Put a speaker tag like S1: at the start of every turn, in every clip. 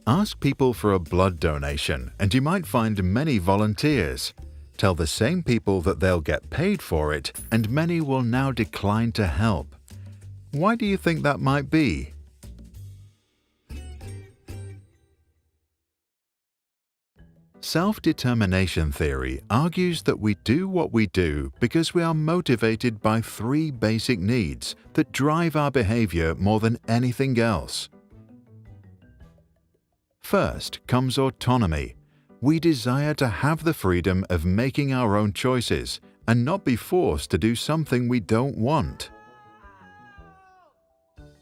S1: Ask people for a blood donation and you might find many volunteers. Tell the same people that they'll get paid for it and many will now decline to help. Why do you think that might be? Self-determination theory argues that we do what we do because we are motivated by three basic needs that drive our behavior more than anything else. First comes autonomy. We desire to have the freedom of making our own choices and not be forced to do something we don't want.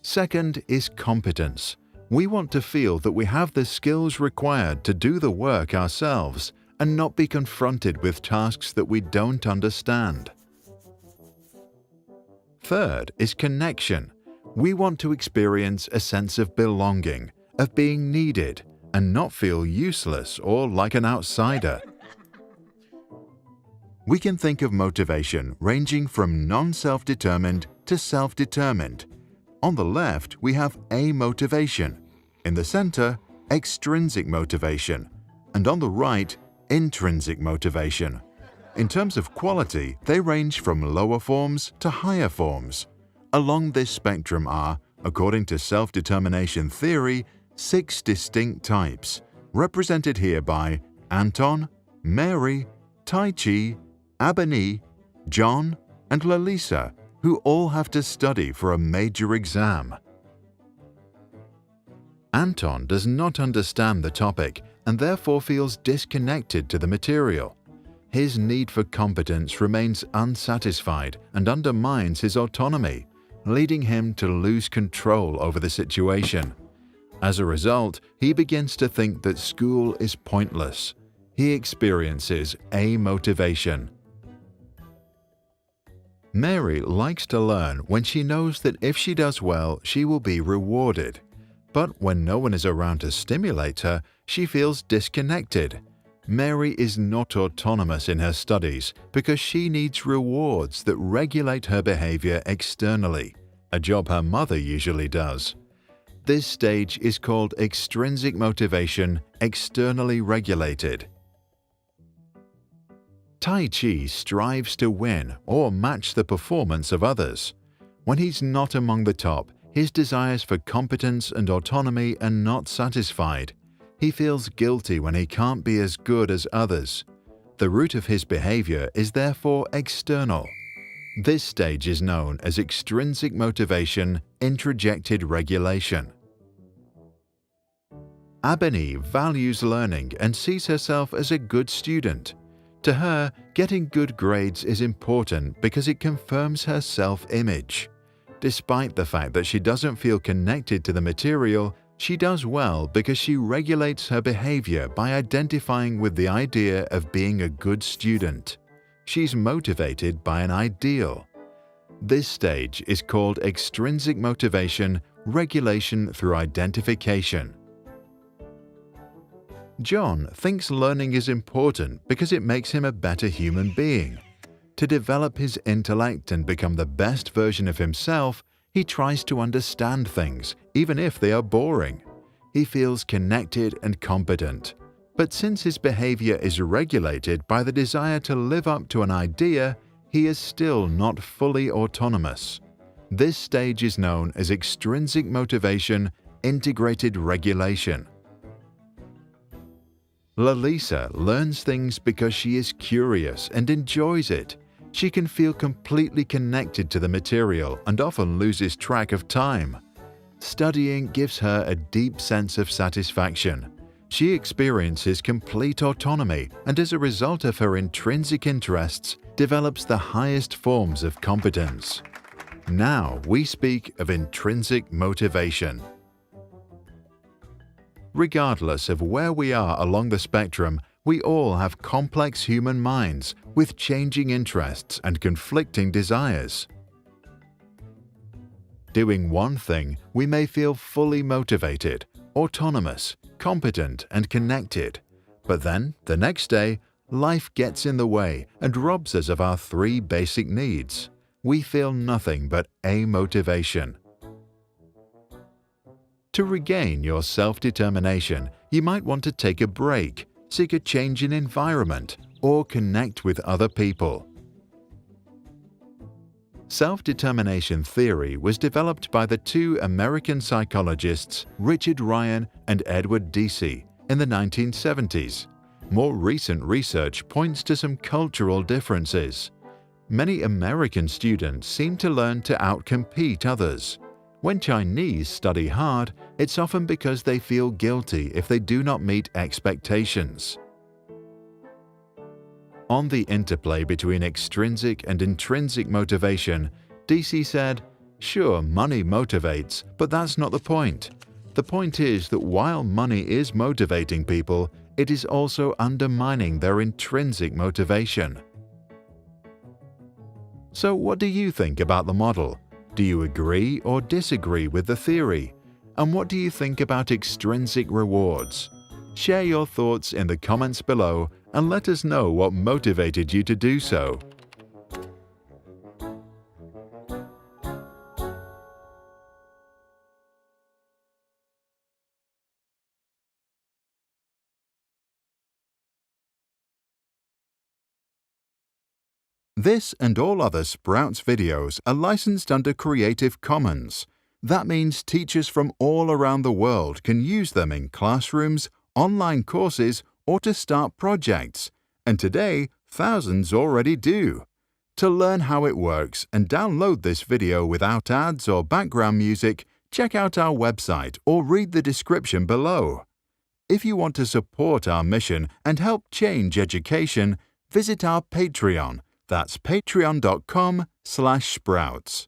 S1: Second is competence. We want to feel that we have the skills required to do the work ourselves and not be confronted with tasks that we don't understand. Third is connection. We want to experience a sense of belonging, of being needed, and not feel useless or like an outsider. We can think of motivation ranging from non-self-determined to self-determined. On the left, we have amotivation. In the center, extrinsic motivation. And on the right, intrinsic motivation. In terms of quality, they range from lower forms to higher forms. Along this spectrum are, according to self-determination theory, 6 distinct types, represented here by Anton, Mary, Tai Chi, Abani, John, and Lalisa, who all have to study for a major exam. Anton does not understand the topic and therefore feels disconnected to the material. His need for competence remains unsatisfied and undermines his autonomy, leading him to lose control over the situation. As a result, he begins to think that school is pointless. He experiences amotivation. Mary likes to learn when she knows that if she does well, she will be rewarded. But when no one is around to stimulate her, she feels disconnected. Mary is not autonomous in her studies because she needs rewards that regulate her behavior externally, a job her mother usually does. This stage is called extrinsic motivation, externally regulated. Tai Chi strives to win or match the performance of others. When he's not among the top, his desires for competence and autonomy are not satisfied. He feels guilty when he can't be as good as others. The root of his behavior is therefore external. This stage is known as extrinsic motivation, introjected regulation. Abani values learning and sees herself as a good student. To her, getting good grades is important because it confirms her self-image. Despite the fact that she doesn't feel connected to the material, she does well because she regulates her behavior by identifying with the idea of being a good student. She's motivated by an ideal. This stage is called extrinsic motivation, regulation through identification. John thinks learning is important because it makes him a better human being. To develop his intellect and become the best version of himself, he tries to understand things, even if they are boring. He feels connected and competent. But since his behavior is regulated by the desire to live up to an idea, he is still not fully autonomous. This stage is known as extrinsic motivation, integrated regulation. Lalisa learns things because she is curious and enjoys it. She can feel completely connected to the material and often loses track of time. Studying gives her a deep sense of satisfaction. She experiences complete autonomy and as a result of her intrinsic interests, develops the highest forms of competence. Now we speak of intrinsic motivation. Regardless of where we are along the spectrum, we all have complex human minds with changing interests and conflicting desires. Doing one thing, we may feel fully motivated, autonomous, competent, and connected. But then, the next day, life gets in the way and robs us of our 3 basic needs. We feel nothing but amotivation. To regain your self-determination, you might want to take a break, seek a change in environment, or connect with other people. Self-determination theory was developed by the two American psychologists Richard Ryan and Edward Deci in the 1970s. More recent research points to some cultural differences. Many American students seem to learn to outcompete others. When Chinese study hard, it's often because they feel guilty if they do not meet expectations. On the interplay between extrinsic and intrinsic motivation, Deci said, "Sure, money motivates, but that's not the point. The point is that while money is motivating people, it is also undermining their intrinsic motivation." So what do you think about the model? Do you agree or disagree with the theory? And what do you think about extrinsic rewards? Share your thoughts in the comments below and let us know what motivated you to do so. This and all other Sprouts videos are licensed under Creative Commons. That means teachers from all around the world can use them in classrooms, online courses, or to start projects. And today, thousands already do. To learn how it works and download this video without ads or background music, check out our website or read the description below. If you want to support our mission and help change education, visit our Patreon. That's patreon.com/sprouts.